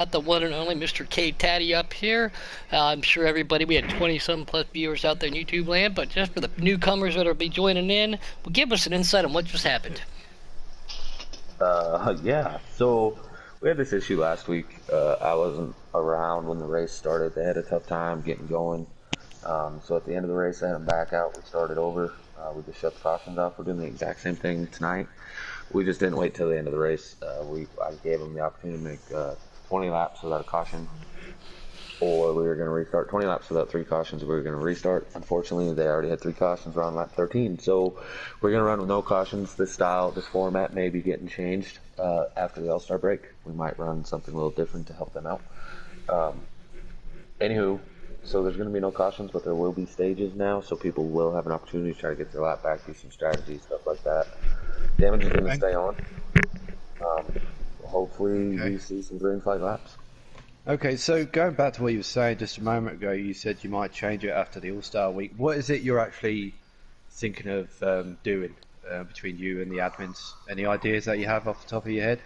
Got the one and only Mr. K Taddy up here. I'm sure everybody, we had 20 some plus viewers out there in YouTube land, but just for the newcomers that will be joining in, well, give us an insight on what just happened. Yeah. So we had this issue last week. I wasn't around when the race started. They had a tough time getting going. So at the end of the race, I had them back out. We started over. We just shut the cautions off. We're doing the exact same thing tonight. We just didn't wait till the end of the race. I gave them the opportunity to make 20 laps without a caution, or we were going to restart 20 laps without three cautions. We were going to restart. Unfortunately, they already had three cautions around lap 13. So we're going to run with no cautions. This style, this format may be getting changed after the All-Star break. We might run something a little different to help them out. Um, Anywho, so there's going to be no cautions, but there will be stages now, so people will have an opportunity to try to get their lap back, do some strategy, stuff like that. Damage is going to Okay. stay on. Hopefully, Okay. we see some green flag laps. Okay, so going back to what you were saying just a moment ago, you said you might change it after the All-Star week. What is it you're actually thinking of doing between you and the admins? Any ideas that you have off the top of your head?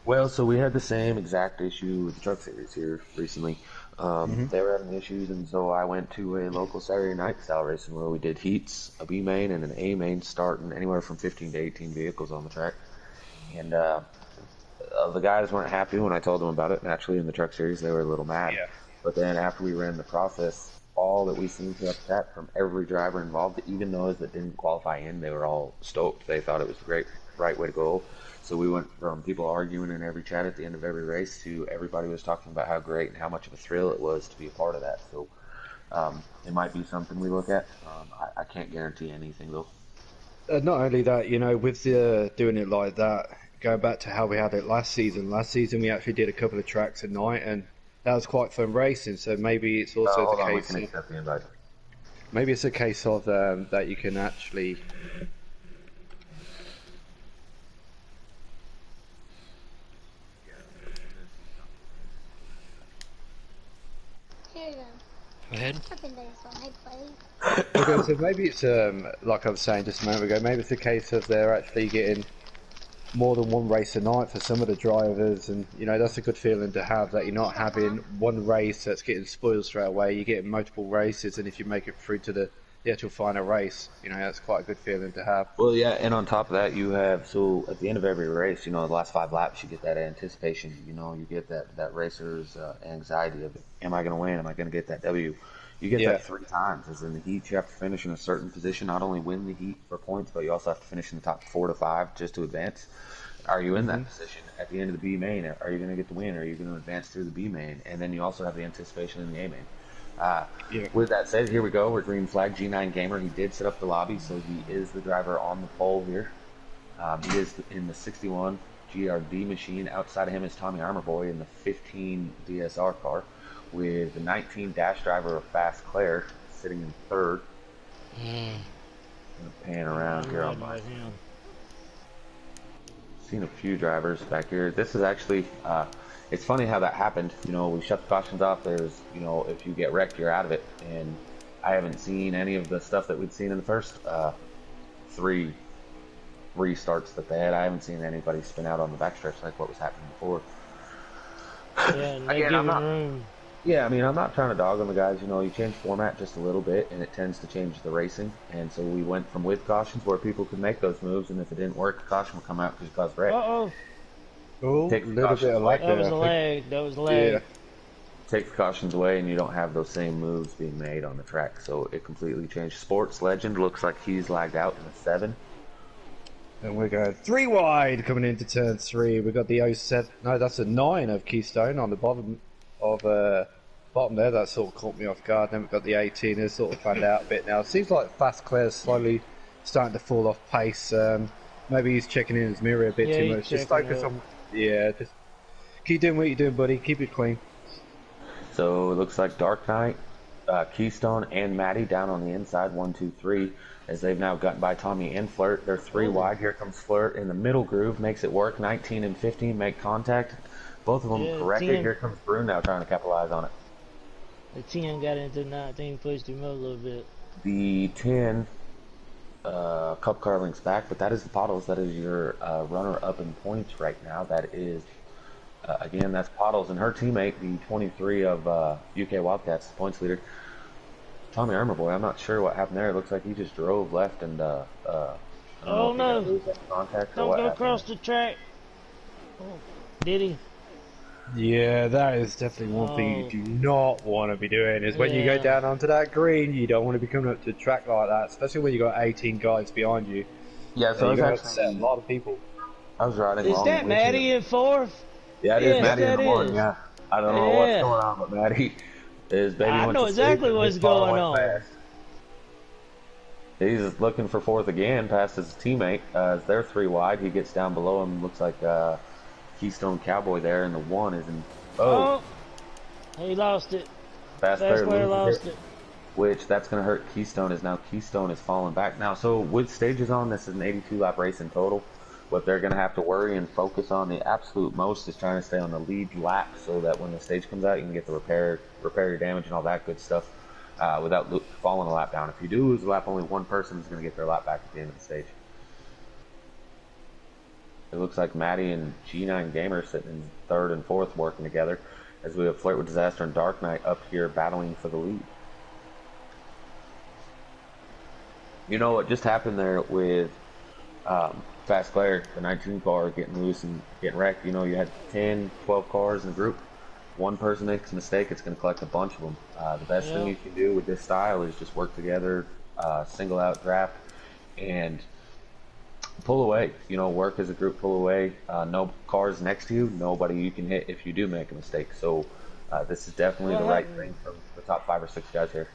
Well, so we had the same exact issue with the truck series here recently. Hmm. They were having issues, and so I went to a local Saturday night style racing where we did heats, a B main and an A main, starting anywhere from 15 to 18 vehicles on the track. And the guys weren't happy when I told them about it. Naturally, in the truck series, they were a little mad. Yeah. But then after we ran the process, all that we seemed to upset from every driver involved, even those that didn't qualify in, they were all stoked. They thought it was the great, right way to go. So we went from people arguing in every chat at the end of every race to everybody was talking about how great and how much of a thrill it was to be a part of that. So it might be something we look at. I can't guarantee anything though. Not only that, with the doing it like that, going back to how we had it last season. Last season we actually did a couple of tracks at night, and that was quite fun racing. So maybe it's also the Hold on, we case can of accept the invite. that you can actually. Here you go. Go ahead. Up in there, so hey, buddy. Okay, so maybe it's like I was saying just a moment ago. Maybe it's a case of they're actually getting more than one race a night for some of the drivers, and that's a good feeling to have. That you're not having one race that's getting spoiled straight away. You're getting multiple races, and if you make it through to the actual final race, that's quite a good feeling to have. Well, yeah, and on top of that, you have so at the end of every race, the last 5 laps, you get that anticipation. You get that racer's anxiety of, am I going to win? Am I going to get that W? You get Yeah. that 3 times. As in the heat, you have to finish in a certain position, not only win the heat for points, but you also have to finish in the top 4 to 5 just to advance. Are you in Hmm. that position at the end of the B main? Are you going to get the win? Are you going to advance through the B main? And then you also have the anticipation in the A main. Uh, Yeah. with that said, here we go. We're green flag G9 Gamer. He did set up the lobby, so he is the driver on the pole here. He is in the 61 GRD machine. Outside of him is Tommy Armor Boy in the 15 DSR car, with the 19 dash driver of Fast Claire sitting in third. Gonna pan around here on my. Seen a few drivers back here. This is actually, it's funny how that happened. We shut the cautions off. There's, if you get wrecked, you're out of it. And I haven't seen any of the stuff that we'd seen in the first three restarts that they had. I haven't seen anybody spin out on the backstretch like what was happening before. Yeah, and they Again, I'm giving not. room. Yeah, I mean, I'm not trying to dog on the guys. You change format just a little bit, and it tends to change the racing. And so we went from with cautions where people could make those moves, and if it didn't work, the caution would come out because you caused wreck. Uh-oh. Oh, a Take the little bit cautions of away. lag That there, was I a think. lag. That was a Yeah. lag. Take the cautions away, and you don't have those same moves being made on the track. So it completely changed. Sports Legend looks like he's lagged out in a 7. And we're going three wide coming into turn three. We've got the 07. No, that's a 9 of Keystone on the bottom there. That sort of caught me off guard. Then we've got the 18. It's sort of fanned out a bit now. It seems like Fast Claire's slowly starting to fall off pace. Maybe he's checking in his mirror a bit Yeah, too he's much. Just checking focus up. on. Yeah, just keep doing what you're doing, buddy. Keep it clean. So it looks like Dark Knight, Keystone, and Maddie down on the inside, 1, 2, 3, as they've now gotten by Tommy and Flirt. They're 3 wide. Here comes Flirt in the middle groove, makes it work. 19 and 15 make contact. Both of them Yeah, corrected. 10. Here comes Bruno now trying to capitalize on it. The 10 got into 19, pushed him up a little bit. The 10 Cup car links back, but that is the Pottles. That is your runner-up in points right now. That is Again, that's Pottles and her teammate, the 23 of UK Wildcats, the points leader. Tommy Armor Boy, I'm not sure what happened there. It looks like he just drove left and I don't know Oh if he got no! contact or Don't what go happened. across the track. Oh, did he? Yeah, that is definitely one thing you Oh. do not want to be doing. Is when you go Yeah. down onto that green, you don't want to be coming up to a track like that, especially when you got 18 guys behind you. Yeah, so You're it's going to upset a actually lot of people. I was riding Is along that with him. Maddie in fourth? Yeah, it is Yes, Maddie in that the one. is. Yeah, I don't know what's Yeah. going on, but Maddie is baby I went know to sleep exactly and what's his car going went on. fast. He's looking for fourth again, past his teammate. As they're three wide, he gets down below him. Looks like Keystone Cowboy there, and the one is in. Oh, he lost it. Fast Fast player player loses lost it. which that's going to hurt Keystone. Is now Keystone is falling back now. So with stages on, this is an 82 lap race in total. What they're going to have to worry and focus on the absolute most is trying to stay on the lead lap, so that when the stage comes out, you can get the repair your damage and all that good stuff without falling a lap down. If you do lose a lap, only one person is going to get their lap back at the end of the stage. It looks like Maddie and G9 Gamer sitting in third and fourth working together, as we have Flirt with Disaster and Dark Knight up here battling for the lead. You know what just happened there with Fast Player, the 19 car getting loose and getting wrecked? You know, you had 10, 12 cars in a group. One person makes a mistake, it's going to collect a bunch of them. The best thing you can do with this style is just work together, single out draft, and pull away. You know, work as a group, pull away. No cars next to you, nobody you can hit if you do make a mistake. So this is definitely the right thing from the top 5 or 6 guys here.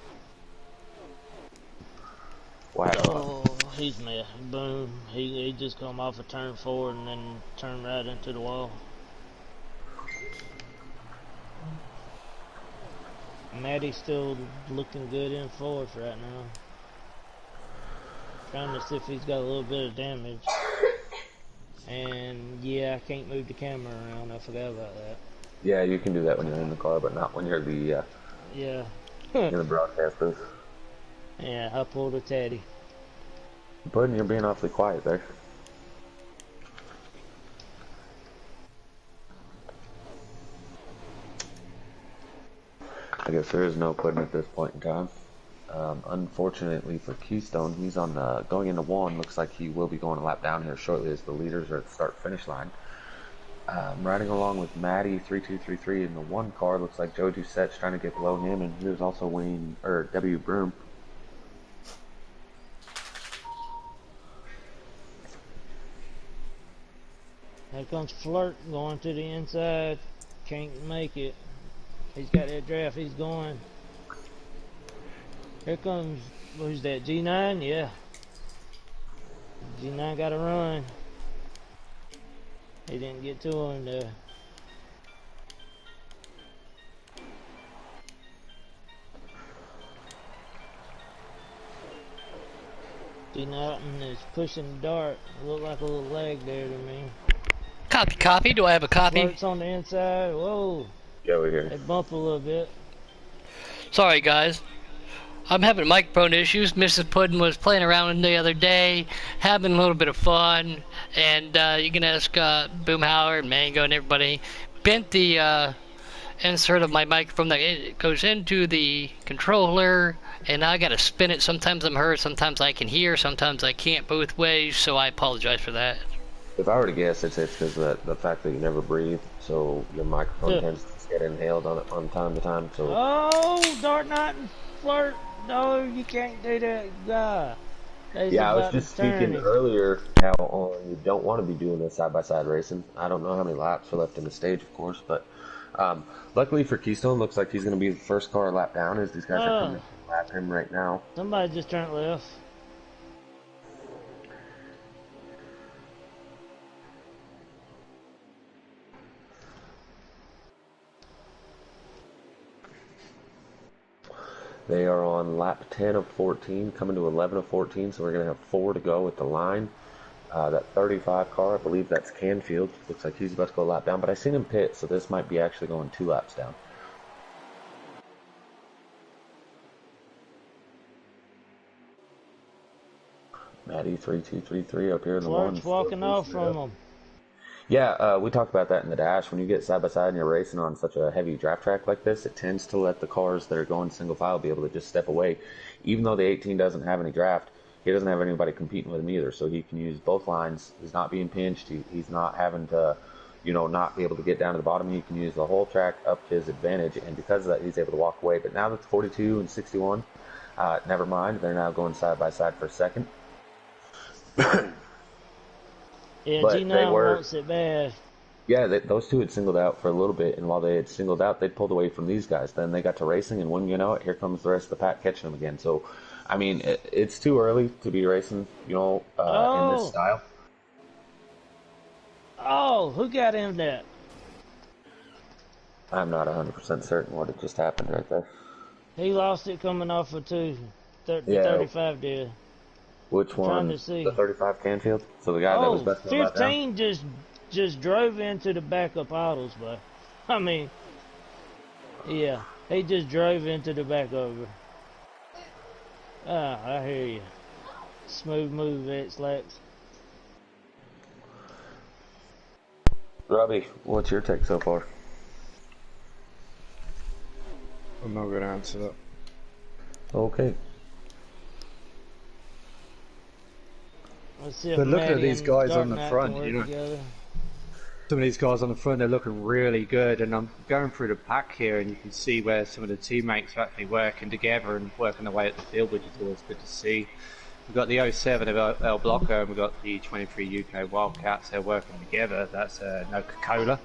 Wow. Oh, he's mad. Boom. He just come off a turn 4 and then turned right into the wall. Maddie's still looking good in fourth right now. Trying to see if he's got a little bit of damage. And yeah, I can't move the camera around. I forgot about that. Yeah, you can do that when you're in the car, but not when you're the Yeah. in the broadcast booth. Yeah, I pulled a Teddy. Puddin', you're being awfully quiet there. I guess there is no Puddin' at this point in time. Unfortunately for Keystone, he's on the going into one. Looks like he will be going a lap down here shortly as the leaders are at the start-finish line. Riding along with Maddie 3233 in the one car. Looks like Joe Doucette's trying to get below him, and here's also W. Broom. Here comes Flirt going to the inside. Can't make it. He's got that draft. He's going. Here comes, who's that? G9? Yeah. G9 got to run. He didn't get to him there. G9 is pushing the dart. Look like a little leg there to me. Copy. Do I have a copy? Flirt's on the inside. Whoa. Yeah, we're here. They bump a little bit. Sorry, guys. I'm having microphone issues. Mrs. Puddin was playing around the other day, having a little bit of fun, and you can ask Boomhauer and Mango and everybody. Bent the insert of my microphone that it goes into the controller, and I gotta spin it. Sometimes I'm heard, sometimes I can hear, sometimes I can't both ways, so I apologize for that. If I were to guess, it's because of the fact that you never breathe, so your microphone tends to get inhaled on time to time. So. Oh, Dark Knight and Flirt. No, you can't do that, guy. Yeah, I was just speaking earlier how you don't want to be doing this side-by-side racing. I don't know how many laps are left in the stage, of course, but luckily for Keystone, looks like he's going to be the first car lap down as these guys are coming to lap him right now. Somebody just turned left. They are on lap 10 of 14, coming to 11 of 14, so we're going to have 4 to go at the line. That 35 car, I believe that's Canfield. Looks like he's about to go a lap down, but I seen him pit, so this might be actually going 2 laps down. Maddie 3233 up here in the one. Flirt's walking off from him. Yeah, we talked about that in the dash. When you get side by side and you're racing on such a heavy draft track like this, it tends to let the cars that are going single file be able to just step away. Even though the 18 doesn't have any draft, he doesn't have anybody competing with him either, so he can use both lines. He's not being pinched. He's not having to, not be able to get down to the bottom. He can use the whole track up to his advantage, and because of that, he's able to walk away. But now that 42 and 61, never mind. They're now going side by side for second. Yeah, But G9 wants it bad. Yeah, those two had singled out for a little bit, and while they had singled out, they'd pulled away from these guys. Then they got to racing, and wouldn't you know it, here comes the rest of the pack catching them again. So, I mean, it's too early to be racing, in this style. Oh, who got him that? I'm not 100% certain what had just happened right there. He lost it coming off of 35 did. Which one? To see. The 35 Canfield? So the guy that was best 15 just drove into the back of Puddles, but I mean, yeah, he just drove into the back of her. Ah, I hear you. Smooth move, X-Lex. Robbie, what's your take so far? I'm not going to answer that. Okay. Let's see if But looking at Maddie these and guys Dark on the Knight front, can work together. Some of these guys on the front, they're looking really good, and I'm going through the pack here, and you can see where some of the teammates are actually working together and working away at the field, which is always good to see. We've got the 07 of El Blocker, and we've got the 23 UK Wildcats. They're working together. That's no Coca-Cola.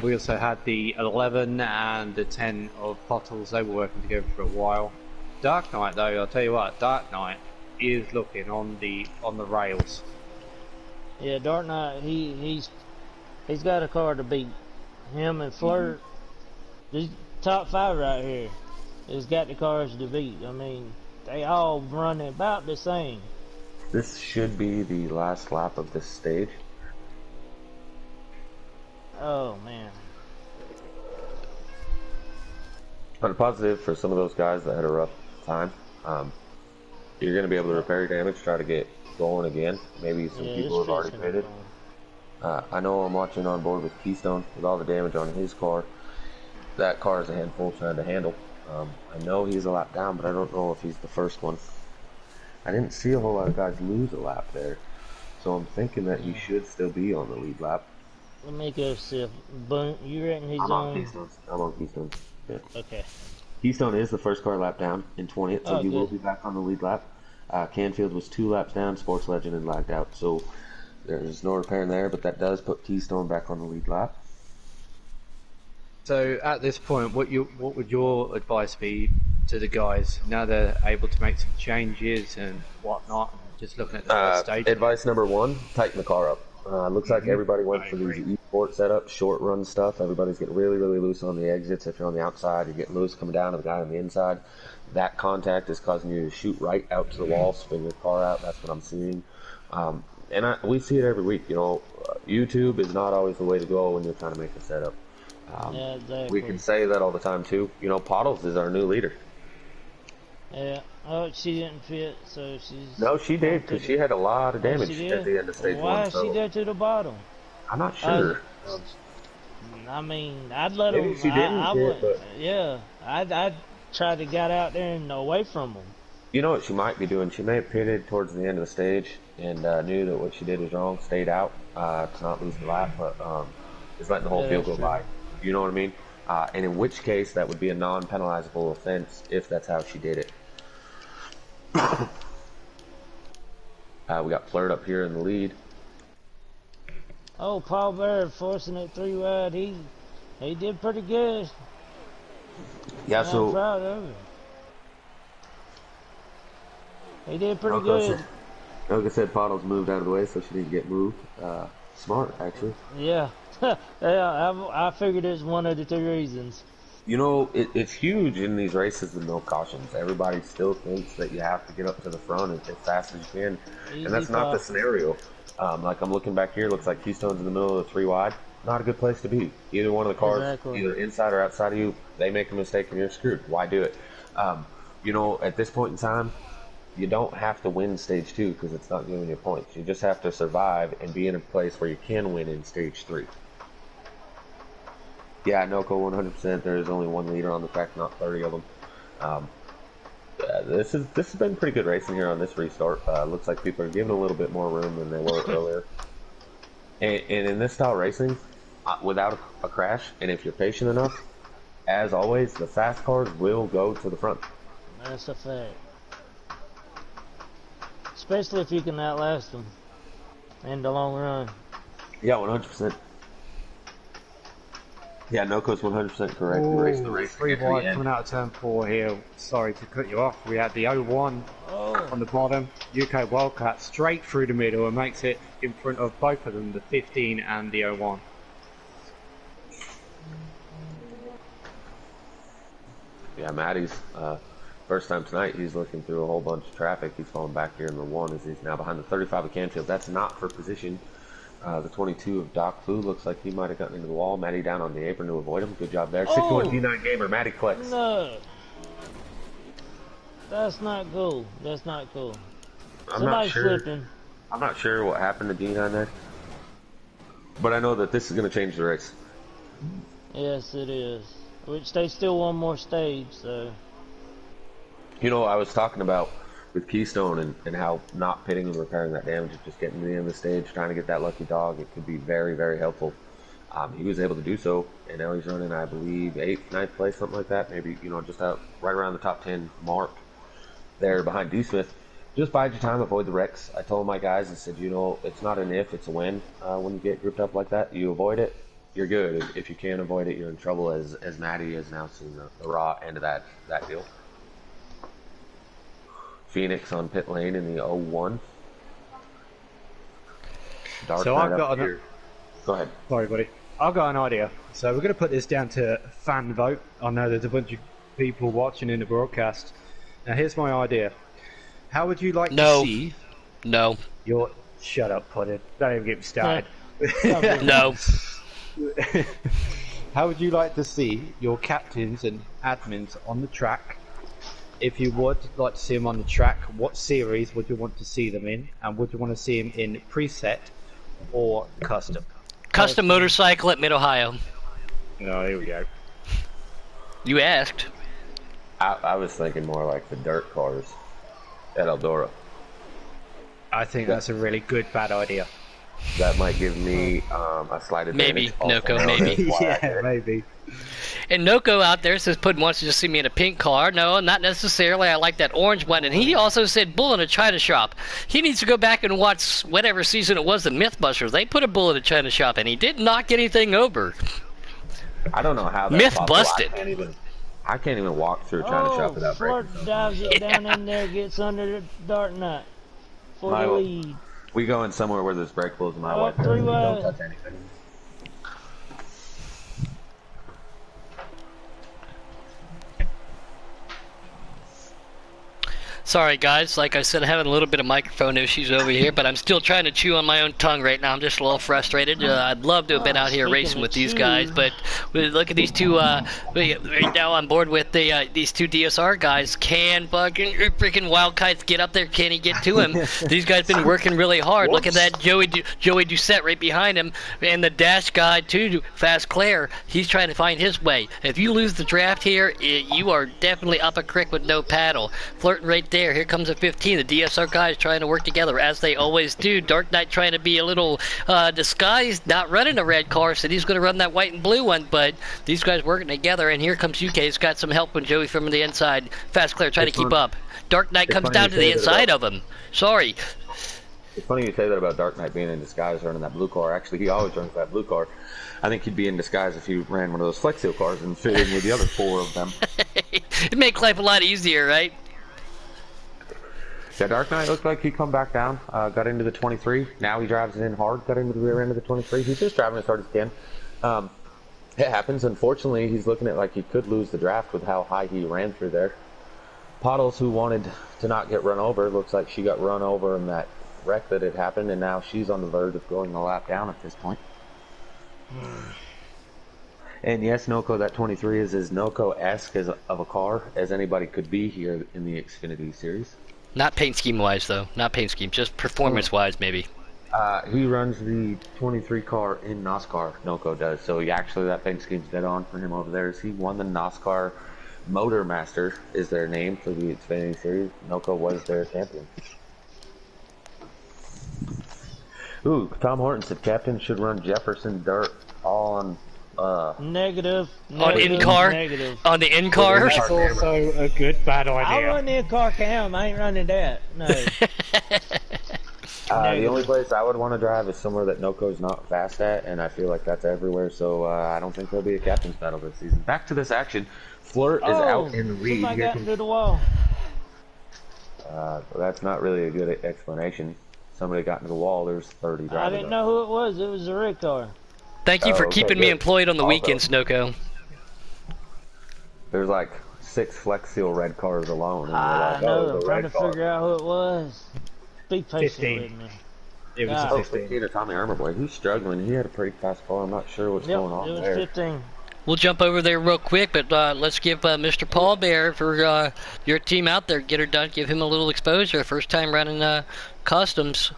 We also had the 11 and the 10 of Pottles. They were working together for a while. Dark Knight, though, I'll tell you what, Dark Knight is looking on the rails. Yeah, Dark Knight, he's got a car to beat. Him and Flirt, these top 5 right here, has got the cars to beat. I mean, they all running about the same. This should be the last lap of this stage. Oh man. On a positive for some of those guys that had a rough time, you're going to be able to repair your damage, try to get going again. Maybe some people have already pitted. I know I'm watching on board with Keystone with all the damage on his car. That car is a handful trying to handle. I know he's a lap down, but I don't know if he's the first one. I didn't see a whole lot of guys lose a lap there, so I'm thinking that he should still be on the lead lap. Let me go see if you reckon he's on? I'm on Keystone. Yeah. Okay. Keystone is the first car lap down in 20th, so he will be back on the lead lap. Canfield was 2 laps down, Sports Legend had lagged out, so there's no repairing there, but that does put Keystone back on the lead lap. So at this point, what would your advice be to the guys now they're able to make some changes and whatnot? Just looking at the first stage. Advice number 1: tighten the car up. Looks like everybody went for these e-sport setup, short run stuff. Everybody's getting really, really loose on the exits. If you're on the outside, you're getting loose coming down to the guy on the inside. That contact is causing you to shoot right out to the wall, spin your car out. That's what I'm seeing. We see it every week. YouTube is not always the way to go when you're trying to make a setup. Yeah, exactly. We can say that all the time too. Pottles is our new leader. Yeah. Oh, she didn't fit, so she's. No, she did, because she had a lot of damage at the end of stage 1. Why did she go to the bottom? I'm not sure. I mean, I'd let Maybe them. she didn't I fit, would. but... Yeah, I'd try to get out there and away from them. You know what she might be doing? She may have pitted towards the end of the stage and knew that what she did was wrong, stayed out to not lose the lap, but is letting the whole field go by. You know what I mean? And in which case, that would be a non-penalizable offense if that's how she did it. We got Flirt up here in the lead. Oh, Paul Baird forcing it 3 wide. He did pretty good. Yeah, so I'm proud of him. He did pretty good. Like I said, Pottles moved out of the way so she didn't get moved. Smart, actually. Yeah. Yeah, I figured it's one of the 2 reasons. It's huge in these races with no cautions. Everybody still thinks that you have to get up to the front as fast as you can, and that's not the scenario. Like I'm looking back here, looks like Keystone's in the middle of the 3 wide. Not a good place to be. Either one of the cars, either inside or outside of you, they make a mistake and you're screwed. Why do it? At this point in time, you don't have to win stage 2 because it's not giving you points. You just have to survive and be in a place where you can win in stage 3. Yeah, Noko 100%. There is only one leader on the track, not 30 of them. This has been pretty good racing here on this restart. Looks like people are giving a little bit more room than they were earlier. And in this style racing, without a crash, and if you're patient enough, as always, the fast cars will go to the front. That's a fact. Especially if you can outlast them in the long run. Yeah, 100%. Yeah, Noko's 100% correct. Ooh, Race the race. 3 wide coming out of turn 4 here. Sorry to cut you off. We had the 01 on the bottom. UK Wildcat straight through the middle and makes it in front of both of them, the 15 and the 01. Yeah, Matty's first time tonight. He's looking through a whole bunch of traffic. He's falling back here in the 1 as he's now behind the 35 of Canfield. That's not for position. The 22 of Doc Fu looks like he might have gotten into the wall. Matty down on the apron to avoid him. Good job there. 61 D9 gamer. Matty collects. No. That's not cool. That's not cool. I'm Somebody's not sure. slipping. I'm not sure what happened to D9 there. But I know that this is going to change the race. Yes, it is. Which they still one more stage, so. You know, I was talking about with Keystone and how not pitting and repairing that damage, just getting to the end of the stage, trying to get that lucky dog, it could be very, very helpful. He was able to do so, and now he's running, I believe, 8th, 9th place, something like that. Maybe, you know, just out right around the top 10 mark there behind D. Smith. Just bide your time, avoid the wrecks. I told my guys, I said, you know, it's not an if, it's a when. When you get grouped up like that, you avoid it, you're good. If you can't avoid it, you're in trouble, as Matty has now seen the raw end of that deal. Phoenix on pit lane in the 01. Dark So I've got Go ahead. Sorry, buddy. I've got an idea. So we're going to put this down to fan vote. I know there's a bunch of people watching in the broadcast. Now, here's my idea. How would you like to see your... Shut up, Puddin'. Don't even get me started. No. How would you like to see your captains and admins on the track? If you would like to see them on the track, what series would you want to see them in? And would you want to see them in preset or custom? Custom motorcycle at Mid-Ohio. Oh, here we go. You asked. I was thinking more like the dirt cars at Eldora. I think that's a really good bad idea. That might give me a slight advantage. Maybe, Noko, maybe. Yeah, maybe. And Noko out there says Puddin wants to just see me in a pink car. No, not necessarily. I like that orange one. And he also said bull in a China shop. He needs to go back and watch whatever season it was, the Mythbusters. They put a bull in a China shop, and he did not get anything over. I don't know how that Myth busted. I can't even walk through a China shop without breaking. Flirt dives it down in there, gets under the Dark Knight for the lead. We going somewhere where there's breakables and my wife three don't touch anything. Sorry, guys. Like I said, I'm having a little bit of microphone issues over here, but I'm still trying to chew on my own tongue right now. I'm just a little frustrated. I'd love to have been out here racing with these guys, but look at these two. Right now, on board with these two DSR guys. Can fucking freaking Wildkites get up there? Can he get to him? These guys been working really hard. Look at that Joey Doucette right behind him, and the dash guy too, Fast Claire. He's trying to find his way. If you lose the draft here, you are definitely up a creek with no paddle. Flirting right there. Here comes a 15. The DSR guys trying to work together as they always do. Dark Knight trying to be a little disguised, not running a red car, so he's going to run that white and blue one. But these guys working together, and here comes UK. He's got some help from Joey from the inside. Fast Claire trying to keep up. Dark Knight comes down to the inside of him. Sorry. It's funny you say that about Dark Knight being in disguise running that blue car. Actually, he always runs that blue car. I think he'd be in disguise if he ran one of those Flex Seal cars and fit in with the other 4 of them. It'd make life a lot easier, right? Yeah, Dark Knight looked like he come back down, got into the 23. Now he drives it in hard, got into the rear end of the 23. He's just driving as hard as he can. It happens. Unfortunately, he's looking at like he could lose the draft with how high he ran through there. Pottles, who wanted to not get run over, looks like she got run over in that wreck that had happened, and now she's on the verge of going a lap down at this point. And yes, Noko, that 23 is as Noko-esque of a car as anybody could be here in the Xfinity Series. Not paint scheme wise though. Not paint scheme. Just performance wise, maybe. He runs the 23 car in NASCAR. Noco does. So he actually, that paint scheme's dead on for him over there. Is he won the NASCAR Motor Master is their name for the Xfinity Series. Noco was their champion. Ooh, Tom Horton said captain should run Jefferson dirt all on Negative. On in-car? Negative. On the in-car? That's also a good bad I'll idea. run the in-car cam. I ain't running that. No. the only place I would want to drive is somewhere that Noco's not fast at, and I feel like that's everywhere, so I don't think there'll be a captain's battle this season. Back to this action. Flirt is out in the lead. Somebody Here got into the wall. that's not really a good explanation. Somebody got into the wall, there's 30 drivers. I didn't know who it was. It was the red car. Thank you for okay, keeping me good. employed on the Also- weekends, Noco. There's like 6 Flex Seal red cars alone. And we're I like, know. oh, I'm the trying to red car. figure out who it was. Be patient 15. with me. It was Ah. a Oh, 15. 15 or Tommy Armour Boy. He's struggling. He had a pretty fast car. I'm not sure what's Yep, going on it was there. 15. We'll jump over there real quick, but let's give Mr. Paul Bear for your team out there. Get her done. Give him a little exposure. First time running customs.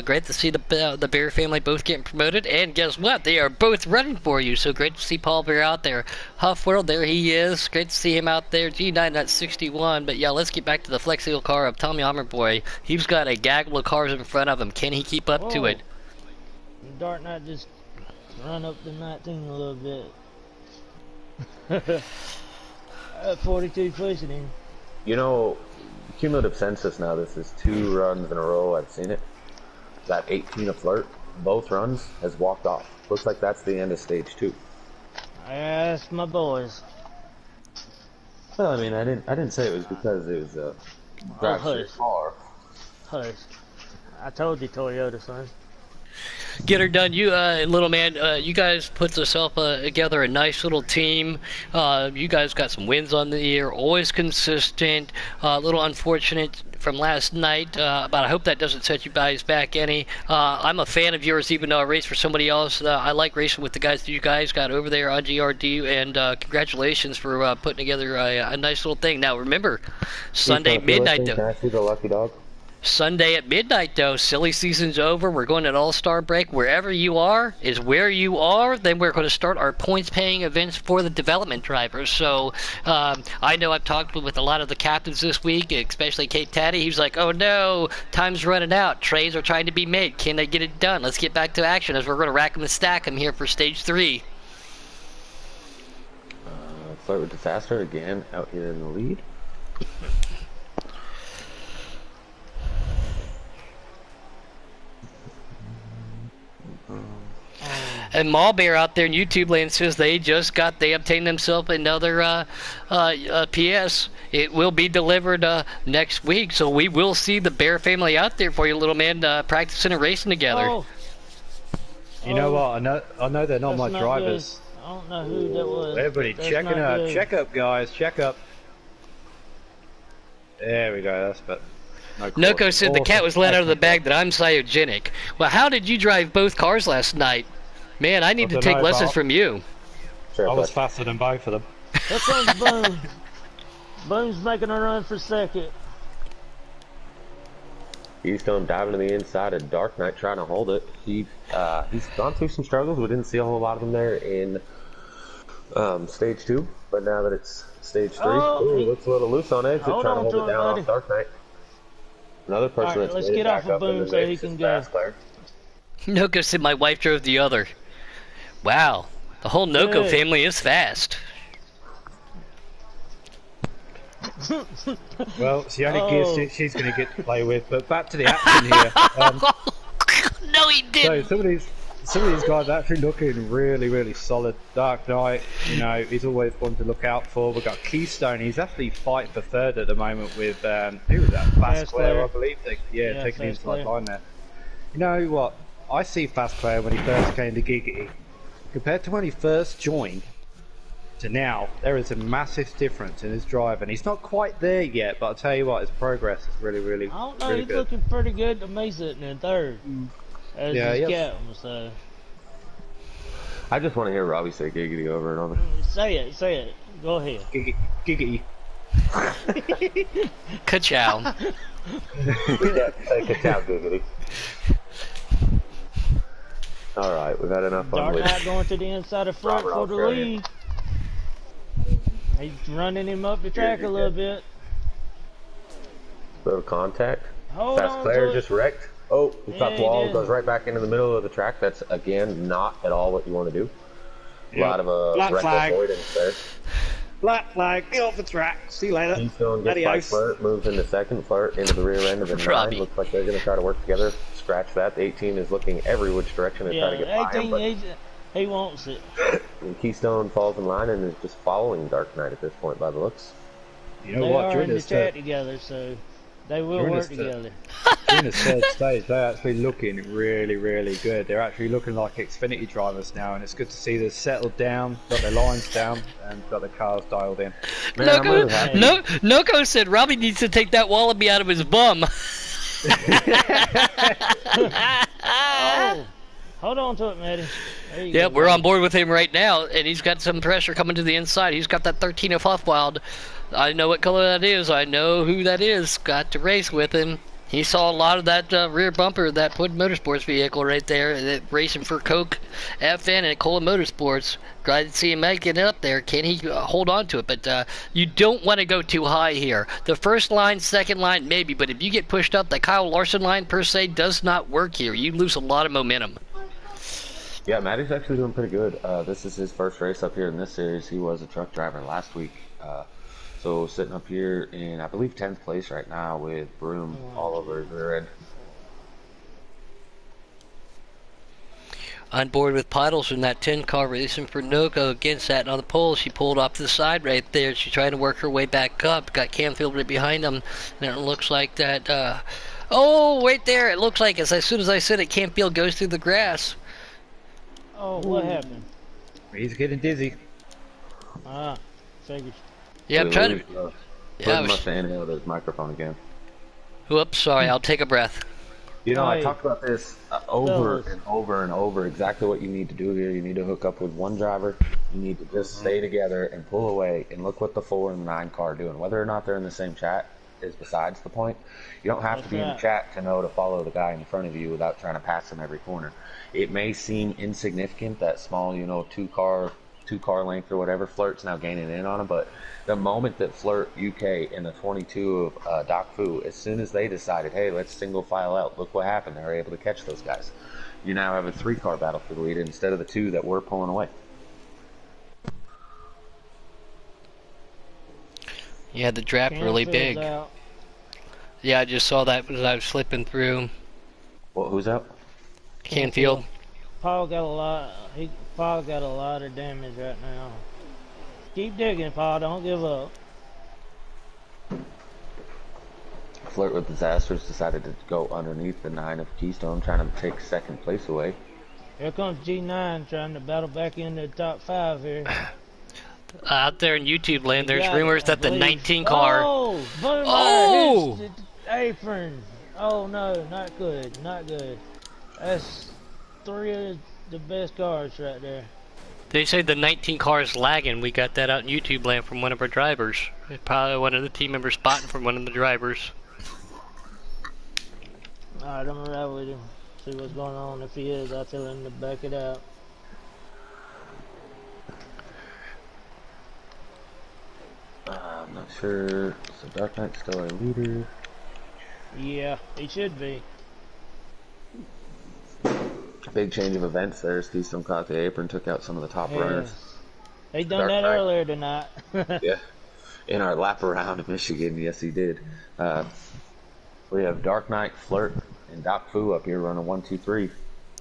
Great to see the Bear family both getting promoted. And guess what? They are both running for you. So great to see Paul Bear out there. Huff World, there he is. Great to see him out there. G9 at 61. But yeah, let's get back to the Flex Seal car of Tommy Armour Boy. He's got a gaggle of cars in front of him. Can he keep up to Whoa. it? Dark Knight just run up to 19 a little bit. 42 pushing him. You know, cumulative census now, this is 2 runs in a row. I've seen it. That 18 of Flirt, both runs, has walked off. Looks like that's the end of stage 2. That's my boys. Well, I mean, I didn't say it was because it was a drive hush. straight car. Hush. I told you, Toyota, son. Get her done. You, little man, you guys put yourself together a nice little team. You guys got some wins on the year, always consistent. A little unfortunate from last night, but I hope that doesn't set you guys back any. I'm a fan of yours, even though I raced for somebody else. I like racing with the guys that you guys got over there on GRD, and congratulations for putting together a nice little thing. Now, remember, Sunday midnight, Can I see the lucky dog? Sunday at midnight, though. Silly season's over. We're going at All-Star break. Wherever you are is where you are. Then we're going to start our points-paying events for the development drivers. So I know I've talked with a lot of the captains this week, especially Kate Taddy. He's like, oh, no, time's running out. Trays are trying to be made. Can they get it done? Let's get back to action as we're going to rack them and stack them here for Stage 3. Flirt with Disaster again out here in the lead. And Mallbear out there in YouTube land says they obtained themselves another PS. It will be delivered next week, so we will see the Bear family out there for you, little man, practicing and racing together. Oh, You know what? I know they're not that's my not drivers. good. I don't know who that was. Everybody That's checking not up. good. Check up, guys. Check up. There we go. That's better. Noco said the cat was let out of the bag that I'm cyogenic. Well, how did you drive both cars last night? Man, I need to take lessons from you. Sure, I was but faster than both of them. Here comes Boone. Boone's making a run for second. Keystone diving to the inside of Dark Knight trying to hold it. He's gone through some struggles. We didn't see a whole lot of them there in stage 2, but now that it's stage 3, Oh, looks a little loose on exit, hold trying to on hold to it it, down buddy. off Dark Knight. Another person Alright, that's let's made it get back off of up in Boone the so he mix can is go. Fast Claire. Noco said my wife drove the other. Wow, the whole Noco Good. family is fast. Well, it's the only Oh. gear she's going to get to play with. But back to the action here. No, he So didn't. some of these guys are actually looking really, really solid. Dark Knight, you know, he's always one to look out for. We've got Keystone. He's actually fighting for third at the moment with who was that? Fast Claire, Claire. I believe. Yeah, Taking the Fast inside Claire. line there. You know what? I see Fast Claire when he first came to Giggity. Compared to when he first joined to now, there is a massive difference in his drive, and he's not quite there yet. But I'll tell you what, his progress is really, really, I don't know, really he's good. looking pretty good to me sitting in third. As Yeah, his he has- captain, so. I just want to hear Robbie say giggity over and over. Say it. Go ahead. Giggity. Ka-chow. Take a chow, Giggity. Alright, we've had enough fun Dark with Knight going to the inside of front Robert for the Australia. lead. He's running him up the track a little bit. little contact. Hold Fast on Claire to it. just wrecked. Oh, he Yeah, stopped he wall, did. goes right back into the middle of the track. That's, again, not at all what you want to do. A lot of Black wreck flag. avoidance there. Black flag, get off the track. See you later. Keystone gets by Adios. Flirt, moves into second. Flirt into the rear end of the 9. Robbie. Looks like they're going to try to work together. Scratch that. The 18 is looking every which direction to try to get by him. 18, he wants it. And Keystone falls in line and is just following Dark Knight at this point by the looks. You know They what? are During in the this, chat together, so they will during work this, together. during this third stage, they're actually looking really, really good. They're actually looking like Xfinity drivers now, and it's good to see they've settled down, got their lines down, and got their cars dialed in. Man, I'm really Noco, happy. Noco said Robbie needs to take that wallaby out of his bum. Oh, hold on to it, Maddie. There you Yeah, go, we're buddy. on board with him right now, and he's got some pressure coming to the inside. He's got that 13 of Huffwild. I know what color that is. I know who that is. Got to race with him. He saw a lot of that rear bumper, that Wood Motorsports vehicle right there, that racing for Coke, FN, and Cola Motorsports. Glad to see him making it up there. Can he hold on to it? But you don't want to go too high here. The first line, second line, maybe, but if you get pushed up, the Kyle Larson line per se does not work here. You lose a lot of momentum. Yeah, Matty's actually doing pretty good. This is his first race up here in this series. He was a truck driver last week. So sitting up here in, I believe, 10th place right now with Broom all over his rear end. On board with Puddles in that 10 car racing for Noco against that on the pole. She pulled off to the side right there. She's trying to work her way back up. Got Canfield right behind them. And it looks like that. Oh, right there. It looks like as soon as I said it, Canfield goes through the grass. Oh, what happened? He's getting dizzy. Ah, figures. Yeah, I'm trying to. Yeah, I Hood was, must have inhaled his microphone again. whoops, sorry. I'll take a breath. You know, I Hey. talked about this over Fellas. and over and over, exactly what you need to do here. You need to hook up with one driver. You need to just stay together and pull away, and look what the 4 and 9 car are doing. Whether or not they're in the same chat is besides the point. You don't have to That's be in the right. chat to know to follow the guy in front of you without trying to pass him every corner. It may seem insignificant, that small, two car length or whatever. Flirt's now gaining in on him, but the moment that Flirt, UK, and the 22 of Doc Fu, as soon as they decided, hey, let's single file out, look what happened. They were able to catch those guys. You now have a 3-car battle for the lead instead of the 2 that were pulling away. Yeah, the draft really Canfield's big. out. Yeah, I just saw that as I was slipping through. Well, who's out? Canfield. Paul got a lot of damage right now. Keep digging, Paul. Don't give up. Flirt with Disasters decided to go underneath the 9 of Keystone, trying to take second place away. Here comes G9 trying to battle back into the top 5 here. Out there in YouTube land, there's Yeah, rumors I that the believe- 19 car. Oh, Buttermeyer Oh! hits the apron. Oh no, not good, not good. That's 3 of the best cars right there. They say the 19 car is lagging. We got that out in YouTube land from one of our drivers. Probably one of the team members spotting from one of the drivers. Alright, I'm gonna ride with him. See what's going on. If he is, I'll tell him to back it out. I'm not sure. So Dark Knight's still our leader. Yeah, he should be. Big change of events there. Keystone caught the apron, took out some of the top runners. He done Dark that Knight. earlier tonight. Yeah. In our lap around in Michigan, yes he did. We have Dark Knight, Flirt, and Doc Fu up here running 1, 2, 3.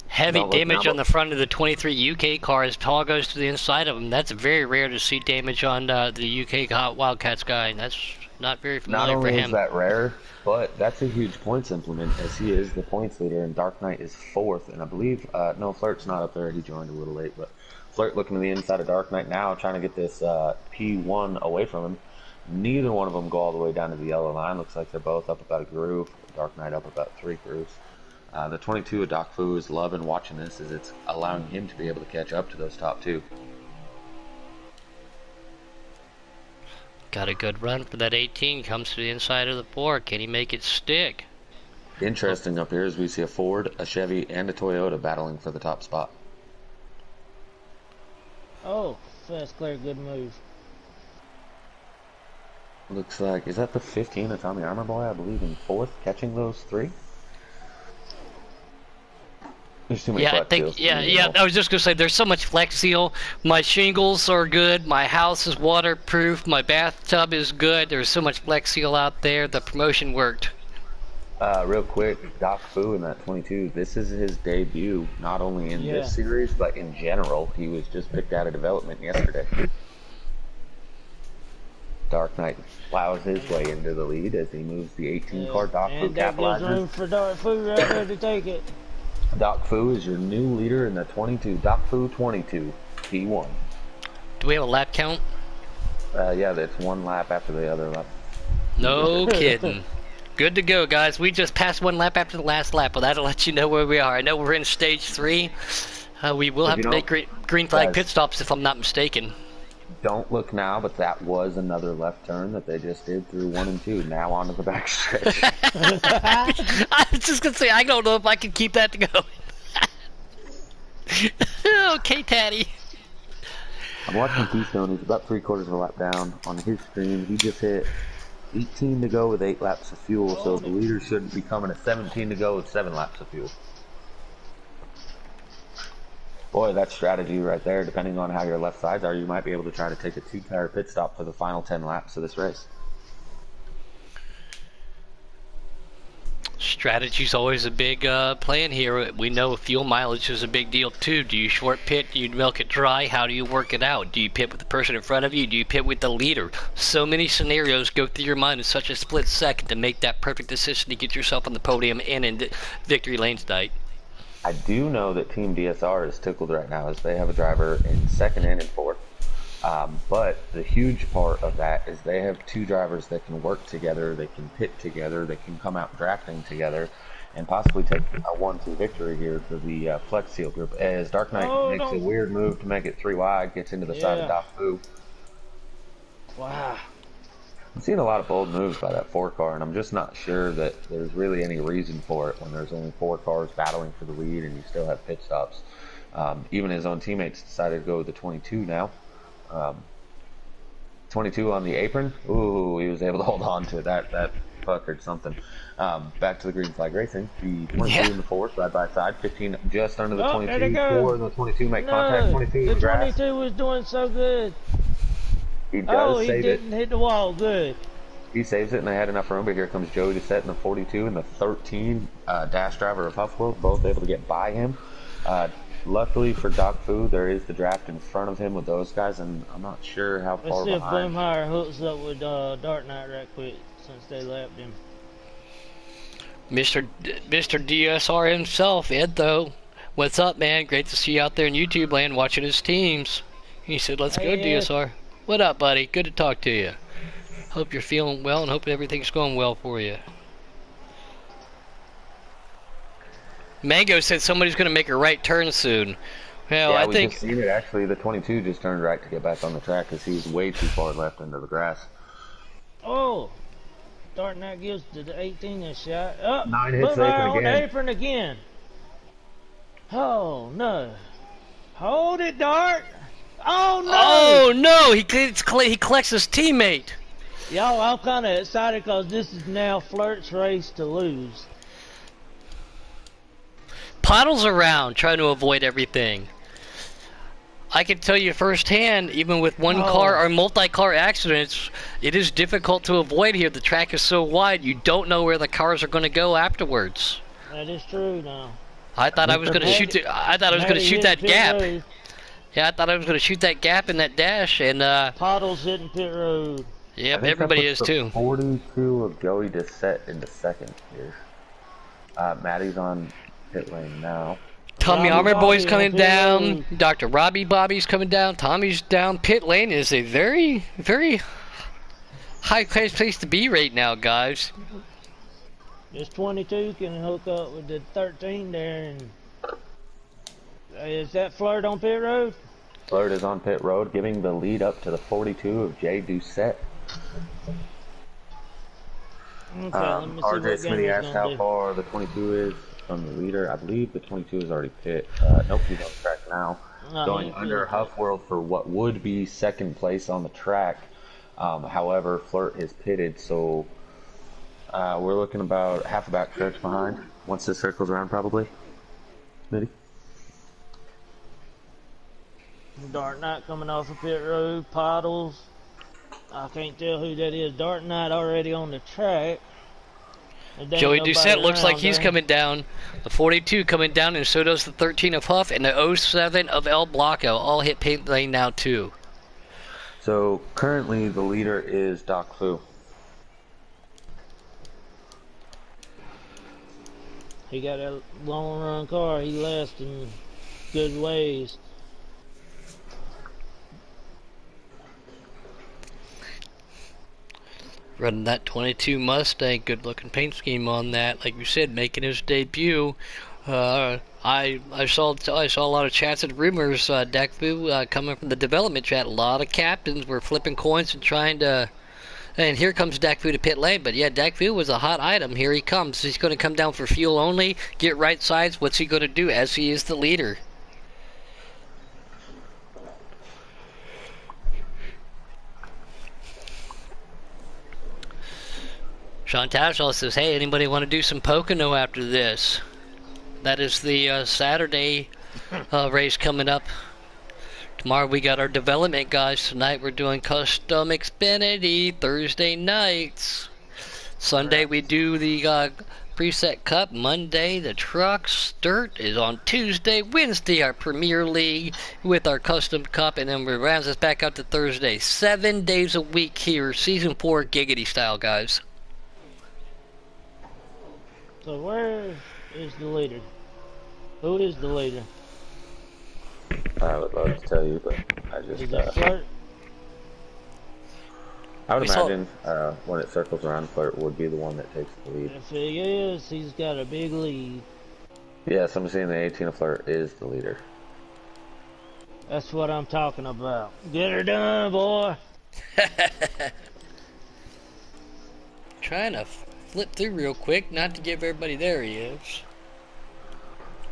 Heavy No, look, damage now on the front of the 23 UK car as Paul goes to the inside of him. That's very rare to see damage on the UK Wildcats guy. And that's not very Not familiar for only is him. that rare, but that's a huge points implement as he is the points leader and Dark Knight is 4th. And I believe, no, Flirt's not up there. He joined a little late, but Flirt looking to the inside of Dark Knight now, trying to get this P1 away from him. Neither one of them go all the way down to the yellow line. Looks like they're both up about a groove. Dark Knight up about 3 grooves. The 22 of Doc Fu is loving watching this as it's allowing him to be able to catch up to those top 2. Got a good run for that 18. Comes to the inside of the 4. Can he make it stick? Interesting up here is we see a Ford, a Chevy, and a Toyota battling for the top spot. Oh, fast clear, good move. Looks like, is that the 15 of Tommy Armour Boy, I believe, in 4th, catching those 3? There's too many Yeah, I flex think, seals. yeah. I was just gonna say, there's so much Flex Seal. My shingles are good. My house is waterproof. My bathtub is good. There's so much Flex Seal out there. The promotion worked. Real quick, Doc Fu in that 22, this is his debut, not only in this series, but in general. He was just picked out of development yesterday. Dark Knight plows his way into the lead as he moves the 18 car. Doc Fu and that gives room capitalizes. for Dark Fu right there to take it. Doc Fu is your new leader in the 22. Doc Fu 22, P1. Do we have a lap count? Yeah, that's one lap after the other lap. No kidding. Good to go, guys. We just passed one lap after the last lap. Well, that'll let you know where we are. I know we're in stage 3. We will have to make green flag pit stops if I'm not mistaken. Don't look now, but that was another left turn that they just did through 1 and 2. Now onto the back stretch. I was just gonna say, I don't know if I can keep that going. Okay, Taddy. I'm watching Keystone. He's about 3/4 of a lap down on his stream. He just hit 18 to go with 8 laps of fuel, so the leader should be coming at 17 to go with 7 laps of fuel. Boy, that strategy right there, depending on how your left sides are, you might be able to try to take a 2-tire pit stop for the final 10 laps of this race. Strategy's always a big plan here. We know fuel mileage is a big deal too. Do you short pit? Do you milk it dry? How do you work it out? Do you pit with the person in front of you? Do you pit with the leader? So many scenarios go through your mind in such a split second to make that perfect decision to get yourself on the podium and in victory lane tonight. I do know that Team DSR is tickled right now as they have a driver in 2nd and in 4th. But the huge part of that is they have 2 drivers that can work together, they can pit together, they can come out drafting together, and possibly take a 1-2 victory here for the Flex Seal group. As Dark Knight makes a weird move to make it 3 wide, gets into the side of Doc Fu. Wow. I'm seeing a lot of bold moves by that 4 car, and I'm just not sure that there's really any reason for it when there's only 4 cars battling for the lead and you still have pit stops. Even his own teammates decided to go with the 22 now. 22 on the apron. Ooh, he was able to hold on to it. That puckered something. Back to the green flag racing. The 22 in the 4th, side by side. 15 just under the 22. 4 and the 22 make contact. 22 the in grass. 22 was doing so good. He does save it. Didn't hit the wall. Good. He saves it, and they had enough room, but here comes Joey Doucette in the 42 and the 13 dash driver of Huff World, both able to get by him. Luckily for Doc Fu, there is the draft in front of him with those guys, and I'm not sure how far Let's see behind. if Boomhauer hooks up with Dark Knight right quick since they lapped him. Mr. DSR himself, Ed, though. What's up, man? Great to see you out there in YouTube land watching his teams. He said, let's go, DSR. What up, buddy? Good to talk to you. Hope you're feeling well and hope everything's going well for you. Mango said somebody's going to make a right turn soon. Well, yeah, I we think just seen it. Actually, the 22 just turned right to get back on the track because he was way too far left into the grass. Oh, Dark Knight gives to the 18 a shot. Oh, 9 hits the Boomhauer apron on again. the apron again. Oh no! Hold it, Dark. Oh no! Oh no! He collects his teammate. Y'all, I'm kind of excited because this is now Flirt's race to lose. Puddles around, trying to avoid everything. I can tell you firsthand, even with one car or multi-car accidents, it is difficult to avoid here. The track is so wide, you don't know where the cars are going to go afterwards. That is true now. I thought I was going to shoot. I thought I was going to shoot that gap. Road. Yeah, I thought I was going to shoot that gap in that dash, and Puddles hitting pit road. yep, everybody is too. 42 of Joey Doucette into 2nd here. Maddie's on pit lane now. Tommy Robbie Armour Boy's Bobby coming on pit down. road. Dr. Robbie Bobby's coming down. Tommy's down. Pit lane is a very, very high place to be right now, guys. This 22 can hook up with the 13 there, and is that Flirt on pit road? Flirt is on pit road, giving the lead up to the 42 of Jay Doucette. Okay, let me see RJ what Smitty Gamer's asked how gonna do. far the 22 is from the leader. I believe the 22 is already pit. Nope, he's on the track now. No, he Going ain't under pitted yet. Huff World for what would be second place on the track. However, Flirt is pitted, so we're looking about half a back stretch behind. Once this circles around, probably. Smitty? Dark Knight coming off of pit road, Puddles. I can't tell who that is. Dark Knight already on the track. And there ain't Joey nobody Doucette looks like around he's there. coming down. The 42 coming down, and so does the 13 of Huff, and the 07 of El Blanco. All hit pit lane now, too. So currently the leader is Doc Fu. He got a long run car. He lasts in good ways. Running that 22 Mustang, good looking paint scheme on that. Like you said, making his debut. I saw a lot of chats and rumors. Dak Fu coming from the development chat. A lot of captains were flipping coins and trying to. And here comes Dak Fu to pit lane. But yeah, Dak Fu was a hot item. Here he comes. He's going to come down for fuel only. Get right sides. What's he going to do as he is the leader? Sean Tashall says, hey, anybody want to do some Pocono after this? That is the Saturday race coming up. Tomorrow we got our development guys. Tonight we're doing Custom Xfinity. Thursday nights. Sunday we do the Preset Cup. Monday the Trucks. Dirt is on Tuesday. Wednesday our Premier League with our Custom Cup. And then we rounds us back out to Thursday. 7 days a week here. Season 4 Giggity style, guys. So where is the leader? Who is the leader? I would love to tell you, but I Is just it Flirt? I would We saw- imagine when it circles around, Flirt would be the one that takes the lead. If he is, he's got a big lead. Yes, I'm seeing the 18 of Flirt is the leader. That's what I'm talking about. Get her done, boy. Trying to flip through real quick, not to give everybody. There he is.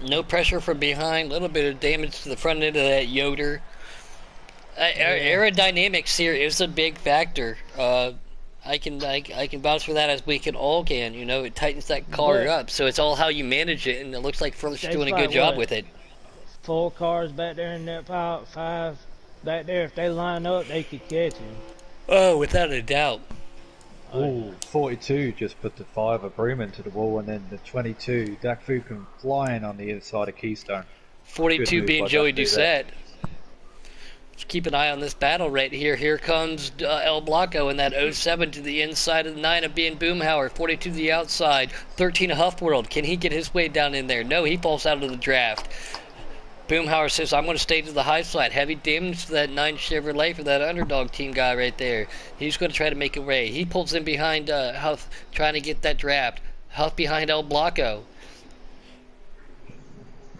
No pressure from behind. Little bit of damage to the front end of that Yoder. Aerodynamics here is a big factor. I can vouch for that, as we can all can. You know, it tightens that car But- up. So it's all how you manage it, and it looks like Furl's They doing a fight good job what? with it. 4 cars back there in that pile, 5 back there. If they line up, they could catch him. Oh, without a doubt. Ooh, 42 just put the 5 of Broom into the wall, and then the 22, Dak Fukin flying on the inside of Keystone. 42 Good move being by Joey Dak Fu there. Doucette. Let's keep an eye on this battle right here. Here comes El Blanco in that 07 to the inside of the 9 of being Boomhauer. 42 to the outside. 13 of Huff World. Can he get his way down in there? No, he falls out of the draft. Boomhauer says, I'm going to stay to the high side. Heavy damage to that 9 Chevrolet for that underdog team guy right there. He's going to try to make a way. He pulls in behind Huff, trying to get that draft. Huff behind El Blanco.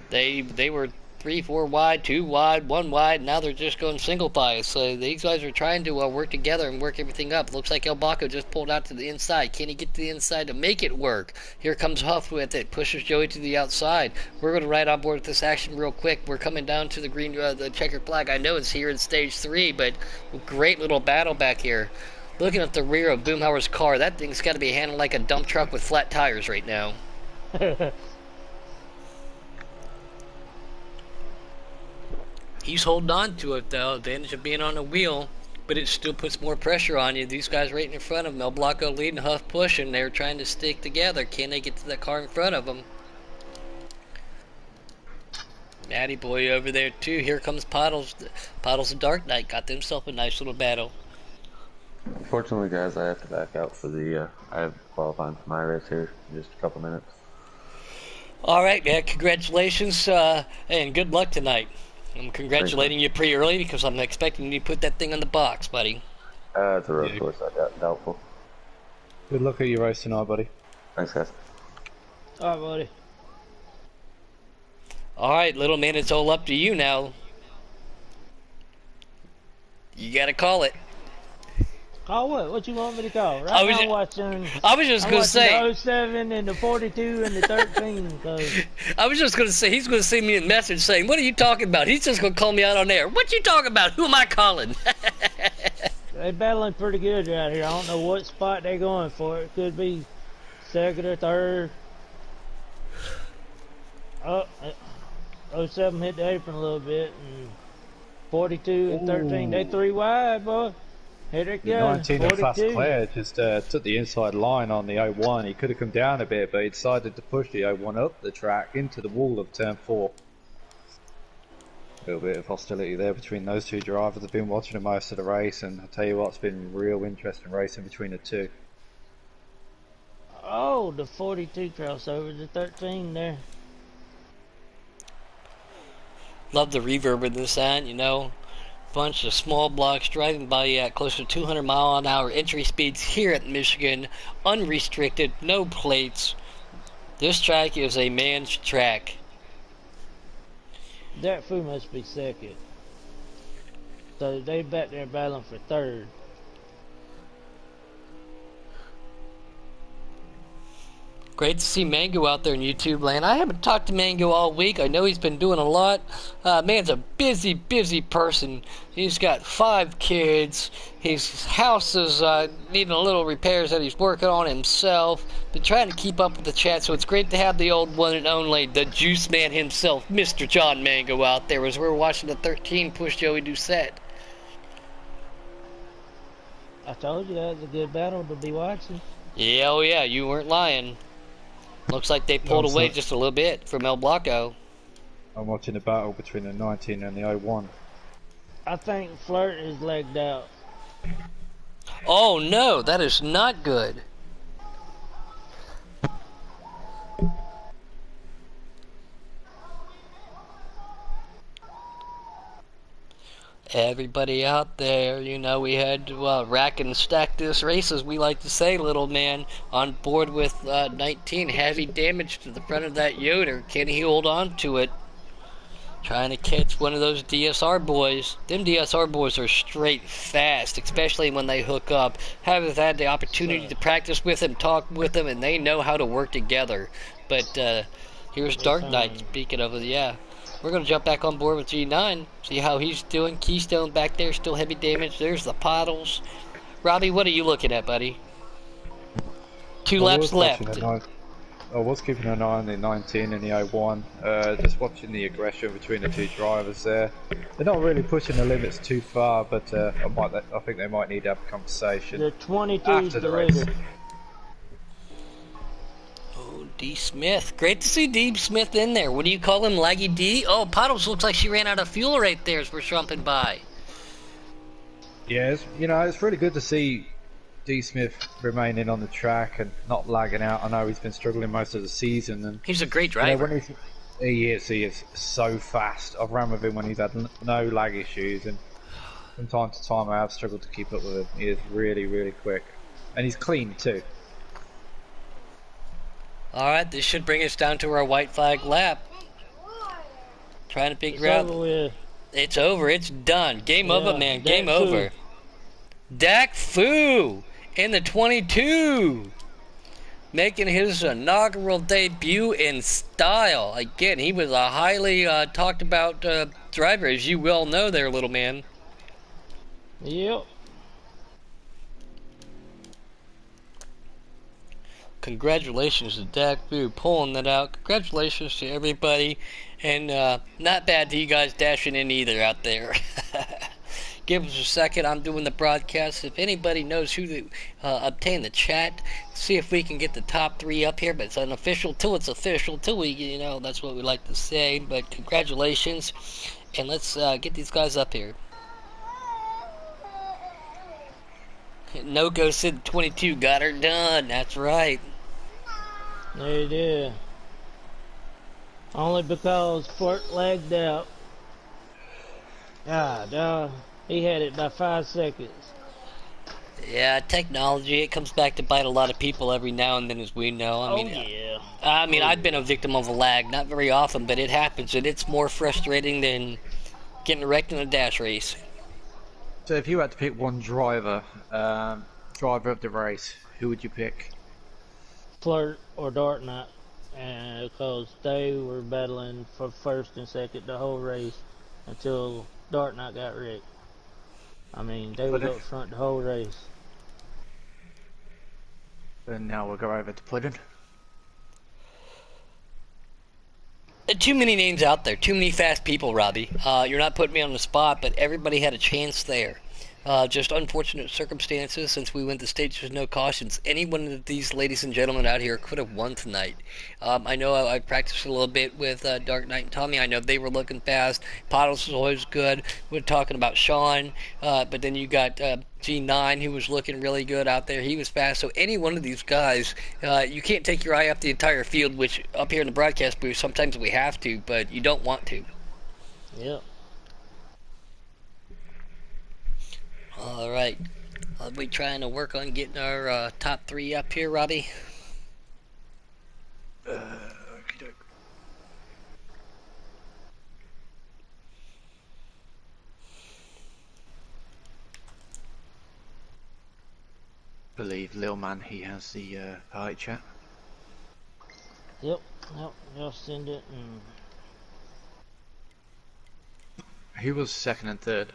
They were 3, 4 wide, 2 wide, 1 wide. Now they're just going single file. So these guys are trying to work together and work everything up. Looks like El Blanco just pulled out to the inside. Can he get to the inside to make it work? Here comes Huff with it. Pushes Joey to the outside. We're going to ride on board with this action real quick. We're coming down to the green, the checkered flag. I know it's here in stage 3, but great little battle back here. Looking at the rear of Boomhauer's car, that thing's got to be handled like a dump truck with flat tires right now. He's holding on to it, though, advantage of being on a wheel, but it still puts more pressure on you. These guys right in front of him, El Blanco leading, Huff pushing. They're trying to stick together. Can they get to the car in front of them? Matty boy over there, too. Here comes Puddles. Puddles and Dark Knight got themselves a nice little battle. Unfortunately, guys, I have to back out for the. I have qualifying for my race here in just a couple minutes. All right, man. Congratulations, and good luck tonight. I'm congratulating you pretty early because I'm expecting you to put that thing on the box, buddy. It's a road course. I got doubtful. Good luck at your race tonight, buddy. Thanks, guys. Alright, buddy. All right, little man, it's all up to you now. You got to call it. Call what? What you want me to call? Right I was now ju- I'm watching. I was just I'm gonna watching say. the 07 and the 42 and the 13. Cause I was just gonna say he's gonna send me a message saying, "What are you talking about?" He's just gonna call me out on air. What you talking about? Who am I calling? they battling pretty good right here. I don't know what spot they're going for. It could be second or third. Oh, 07 hit the apron a little bit, and 42 and 13. They 3 wide, boy. Here they The go. 19 of Fast 42. Claire just took the inside line on the 01. He could have come down a bit, but he decided to push the 01 up the track into the wall of turn 4. A little bit of hostility there between those two drivers. I've been watching most of the race, and I'll tell you what, it's been real interesting racing between the two. Oh, the 42 crossover, the 13 there. Love the reverb in this sound, you know. Bunch of small blocks driving by you at close to 200 mile an hour entry speeds here at Michigan, unrestricted, no plates. This track is a man's track. That Fu must be second. So they back there battling for third. Great to see Mango out there in YouTube land. I haven't talked to Mango all week. I know he's been doing a lot. Man's a busy, busy person. He's got 5 kids. His house is needing a little repairs that he's working on himself. Been trying to keep up with the chat, so it's great to have the old one and only, the Juice Man himself, Mr. John Mango, out there as we're watching the 13 push Joey Doucette. I told you that was a good battle to be watching. Yeah, oh yeah, you weren't lying. Looks like they pulled away just a little bit from El Blanco. I'm watching the battle between the 19 and the 01. I think Flirt is legged out. Oh no, that is not good. Everybody out there, you know, we had to rack and stack this race, as we like to say, little man, on board with 19. Heavy damage to the front of that Yoder. Can he hold on to it? Trying to catch one of those DSR boys. Them DSR boys are straight fast, especially when they hook up. Haven't had the opportunity to practice with them, talk with them, and they know how to work together. But here's Dark Knight, speaking of it, yeah. We're going to jump back on board with G9, see how he's doing. Keystone back there, still heavy damage. There's the Pottles. Robbie, what are you looking at, buddy? 2 laps left. I was keeping an eye on the 19 and the 01, just watching the aggression between the two drivers there. They're not really pushing the limits too far, but I think they might need to have a conversation The 22 after the race. leader. Oh, D. Smith. Great to see D. Smith in there. What do you call him, Laggy D? Oh, Pottles looks like she ran out of fuel right there as we're jumping by. Yeah, it's really good to see D. Smith remaining on the track and not lagging out. I know he's been struggling most of the season, and He's a great driver. when he is so fast. I've ran with him when he's had no lag issues, and from time to time I have struggled to keep up with him. He is really, really quick, and he's clean too. Alright, this should bring us down to our white flag lap. Trying to figure It's out... over with. It's over, it's done. Game Yeah, over, man. Dak Game Fu. over. Dak Fu in the 22. Making his inaugural debut in style. Again, he was a highly talked about driver, as you well know there, little man. Yep. Congratulations to Dak Fu pulling that out. Congratulations to everybody. And not bad to you guys dashing in either out there. Give us a second. I'm doing the broadcast. If anybody knows who to obtain the chat, see if we can get the top 3 up here. But it's unofficial till it's official. Till we, you know, that's what we like to say. But congratulations. And let's get these guys up here. No Go Sid 22 got her done. That's right. There it is. Only because Flirt lagged out. God, he had it by 5 seconds. Yeah, technology, it comes back to bite a lot of people every now and then, as we know. Yeah. I've been a victim of a lag, not very often, but it happens, and it's more frustrating than getting wrecked in a dash race. So if you had to pick one driver, driver of the race, who would you pick? Flirt or Dark Knight, and because they were battling for first and second the whole race until Dark Knight got wrecked. I mean, they was up front the whole race. And now we'll go over to Puddin. Too many names out there. Too many fast people, Robbie. You're not putting me on the spot, but everybody had a chance there. Just unfortunate circumstances since we went to stages with no cautions. Any one of these ladies and gentlemen out here could have won tonight. I know I practiced a little bit with Dark Knight and Tommy. I know they were looking fast. Pottles was always good. We're talking about Sean, but then you got G9 who was looking really good out there. He was fast. So any one of these guys, you can't take your eye off the entire field, which up here in the broadcast booth sometimes we have to, but you don't want to. Yep. All right. Are we trying to work on getting our top 3 up here, Robbie? Okey-doke. Believe Lil Man, he has the party chat. Yep. Y'all send it and Who was second and third?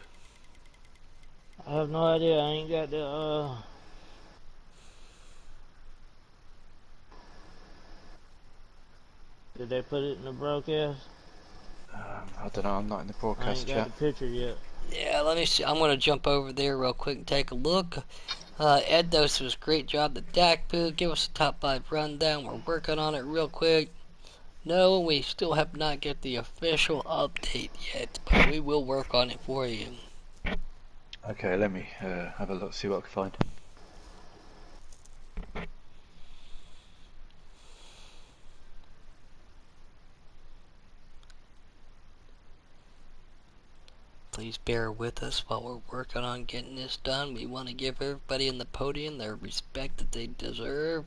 I have no idea. I ain't got the Did they put it in the broadcast? I don't know, I'm not in the I broadcast ain't got chat. the picture yet. Yeah, let me see. I'm going to jump over there real quick and take a look. Ed Dose was great job. The DAC booth. Give us a top 5 rundown. We're working on it real quick. No, we still have not get the official update yet, but we will work on it for you. Okay, let me have a look, see what I can find. Please bear with us while we're working on getting this done. We want to give everybody in the podium their respect that they deserve.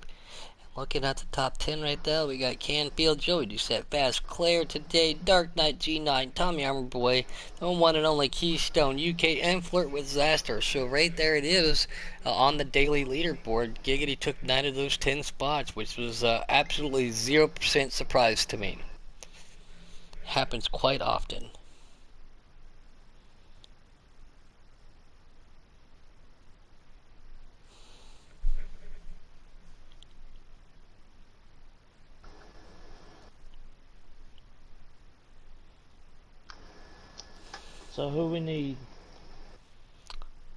Looking at the top 10 right there, we got Canfield, Joey Doucette, Fast, Claire today, Dark Knight, G9, Tommy Armor Boy, the one and only Keystone, UK, and Flirt with Disaster. So right there it is on the daily leaderboard. Giggity took 9 of those 10 spots, which was absolutely 0% surprise to me. Happens quite often. So who we need?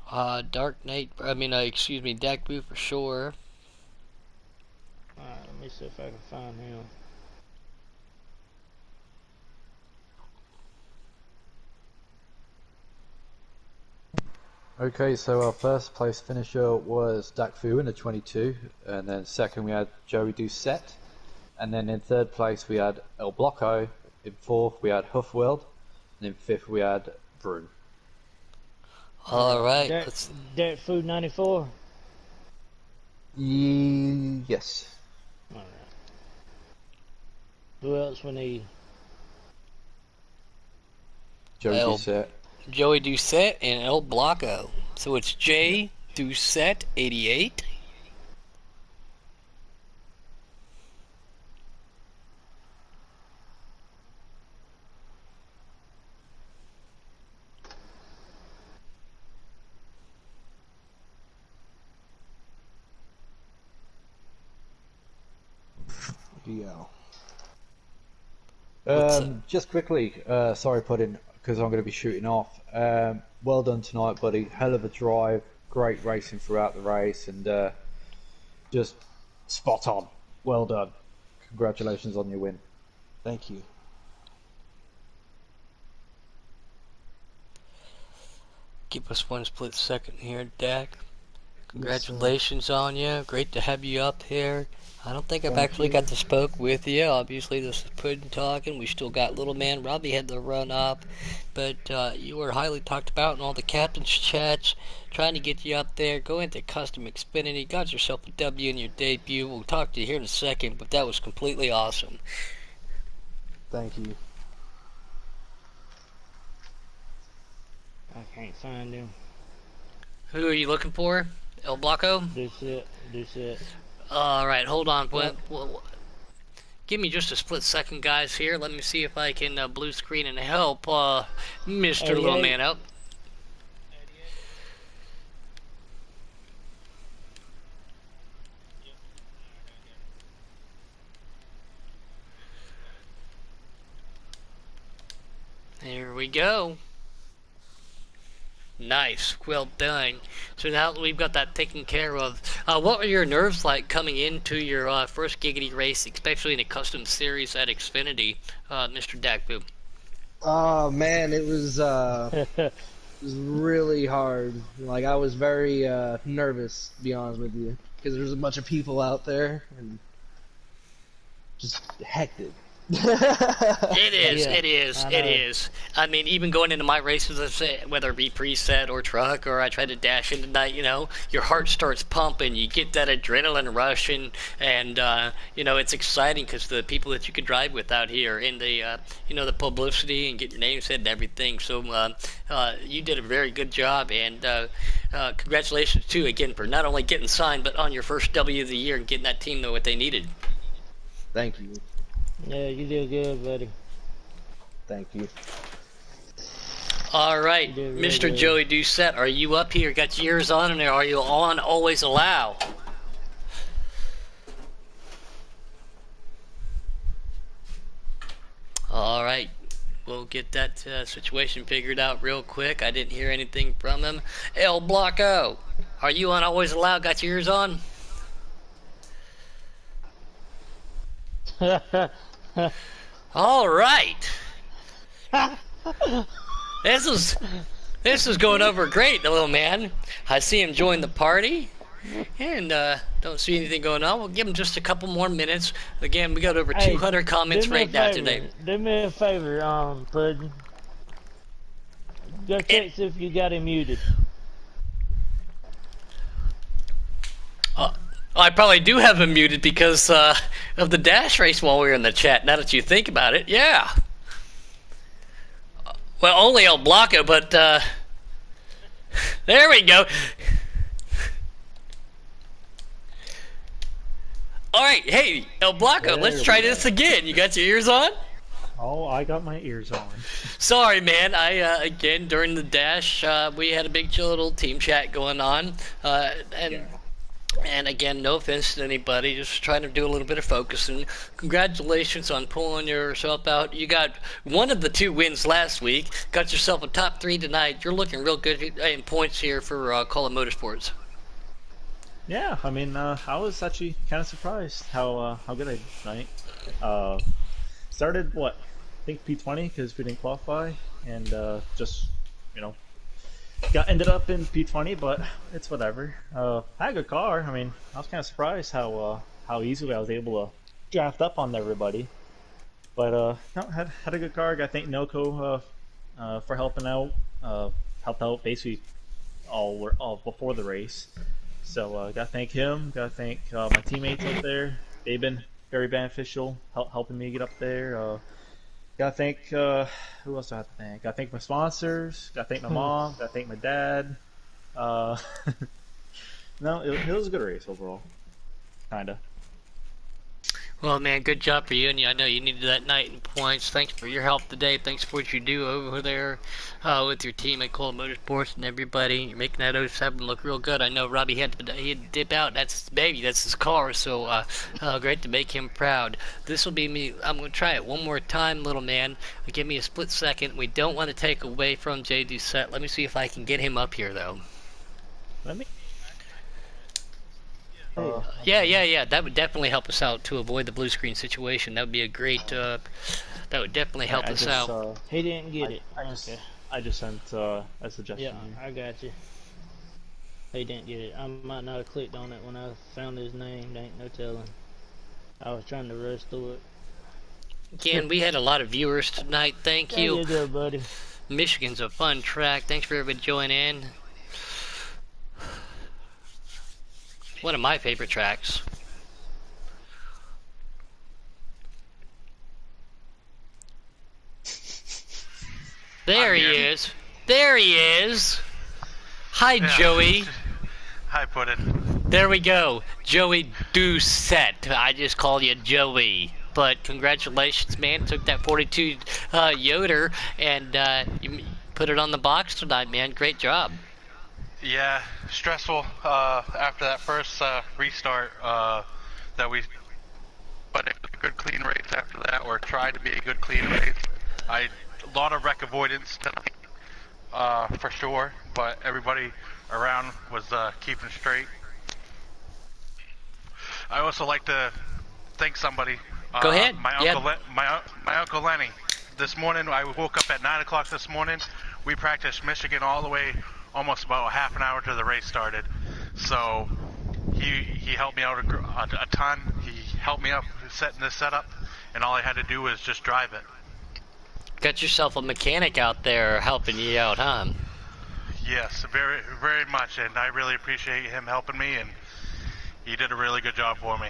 Dark Knight, excuse me, Dak Boo for sure. Alright, let me see if I can find him. Okay, so our first place finisher was Dak Fu in a 22, and then second we had Joey Doucette, and then in third place we had El Bloco, in fourth we had Huffworld, and in fifth we had Brew. Alright, Dirt Food 94? Yes. Alright. Who else we need? Joey Doucette. Joey Doucette and El Bloco. So it's J Doucette 88. Yeah. Just quickly, sorry Puddin, because I'm going to be shooting off. Well done tonight, buddy. Hell of a drive. Great racing throughout the race, and just spot on. Well done. Congratulations on your win. Thank you. Give us one split second here, Dak. Congratulations on you. Great to have you up here. I don't think I've actually got to spoke with you. Obviously, this is Puddin talking. We still got little man Robbie had to run up, but you were highly talked about in all the captain's chats. Trying to get you up there. Go into Custom Xfinity. Got yourself a W in your debut. We'll talk to you here in a second, but that was completely awesome. Thank you. I can't find him. Who are you looking for? El Blanco? That's it. That's it. Alright, hold on. Give me just a split second, guys, here. Let me see if I can blue screen and help Mr. Little Man out. There we go. Nice, well done. So now that we've got that taken care of, what were your nerves like coming into your first Giggity race, especially in a custom series at Xfinity, Mr. Dakbu? Oh man, it was really hard. Like I was very nervous, to be honest with you, because there's a bunch of people out there and just hectic. It is, Yeah, it is, I it know. is. I mean, even going into my races, whether it be preset or truck, or I try to dash in tonight, you know, your heart starts pumping. You get that adrenaline rush, and you know, it's exciting because the people that you can drive with out here, and the you know, the publicity and get your name said and everything. So you did a very good job, and congratulations too again for not only getting signed, but on your first W of the year and getting that team know what they needed. Thank you. Yeah, you did good, buddy. Thank you. All right, You did really Mr. good. Joey Doucette, are you up here? Got your ears on, and are you on always allow? All right, we'll get that situation figured out real quick. I didn't hear anything from him. El Blanco, are you on always allow? Got your ears on? All right. This is going over great, the little man. I see him join the party, and don't see anything going on. We'll give him just a couple more minutes. Again, we got over Hey, 200 comments do me a right now favor. today. Do me a favor, Puddin'. Go check see if you got him muted. I probably do have him muted because of the dash race while we were in the chat. Now that you think about it, yeah. Well, only El Blanco, but there we go. All right, hey El Blanco, let's There try we go. this again. You got your ears on? Oh, I got my ears on. Sorry, man. I again during the dash, we had a big chill little team chat going on, and again, no offense to anybody, just trying to do a little bit of focusing. Congratulations on pulling yourself out. You got one of the 2 wins last week. Got yourself a top 3 tonight. You're looking real good in points here for Call of Motorsports. Yeah, I mean, I was actually kind of surprised how good I did tonight. Started what? I think P20 because we didn't qualify, and just you know ended up in P20, but it's whatever. I had a good car. I mean, I was kind of surprised how easily I was able to draft up on everybody. But no, had a good car. I thank Noco for helping out. Helped out basically all before the race. So gotta thank him. Gotta thank my teammates up there. They've been very beneficial, helping me get up there. Gotta thank who else do I have to thank? Gotta thank my sponsors. Gotta thank my mom. Gotta thank my dad. No, it was a good race overall. Kinda. Well, man, good job for you, and I know you needed that night in points. Thanks for your help today. Thanks for what you do over there with your team at Cole Motorsports and everybody. You're making that 07 look real good. I know Robbie had to dip out. That's his baby. That's his car. So great to make him proud. This will be me. I'm going to try it one more time, little man. Give me a split second. We don't want to take away from Jay Doucette. Let me see if I can get him up here, though. Let me. Yeah. That would definitely help us out to avoid the blue screen situation. That would be a great. That would definitely help us out. He didn't get it. Okay. I just sent a suggestion. Yeah, I got you. He didn't get it. I might not have clicked on it when I found his name. There ain't no telling. I was trying to rush through it. Again, we had a lot of viewers tonight. Thank There you. you go, buddy. Michigan's a fun track. Thanks for everybody joining in. One of my favorite tracks. There he is. There he is. Hi, Yeah. Joey. Hi, Puddin. There we go. Joey Doucette. I just call you Joey. But congratulations, man. Took that 42 Yoder and you put it on the box tonight, man. Great job. Yeah, stressful after that first restart that we, but it was a good clean race after that, or tried to be a good clean race. A lot of wreck avoidance tonight, for sure, but everybody around was keeping straight. I also like to thank somebody. Go ahead. My uncle, my Uncle Lenny. This morning, I woke up at 9 o'clock this morning. We practiced Michigan all the way, almost about half an hour to the race started. So he helped me out a ton. He helped me up setting this setup, and all I had to do was just drive it. Got yourself a mechanic out there helping you out, huh? Yes, very, very much, and I really appreciate him helping me, and he did a really good job for me.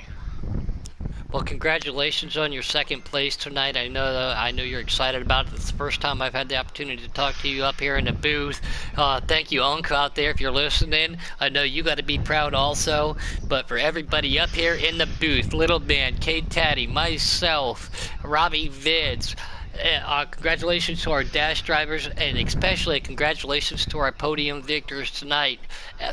Well, congratulations on your second place tonight. I know you're excited about it. It's the first time I've had the opportunity to talk to you up here in the booth. Thank you, Unc, out there, if you're listening. I know you got to be proud also. But for everybody up here in the booth, Little Ben, Kate Taddy, myself, Robbie Vids, congratulations to our dash drivers, and especially congratulations to our podium victors tonight.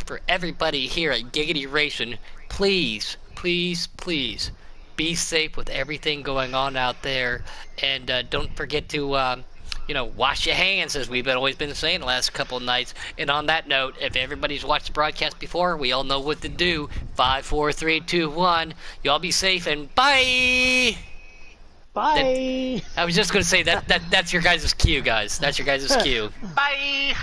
For everybody here at Giggity Racing, please, please, please, be safe with everything going on out there, and don't forget to wash your hands, as we've always been saying the last couple of nights. And on that note, if everybody's watched the broadcast before, we all know what to do. 5, 4, 3, 2, 1. Y'all be safe, and bye. Bye. I was just gonna say that's your guys' cue, guys. That's your guys' cue. Bye!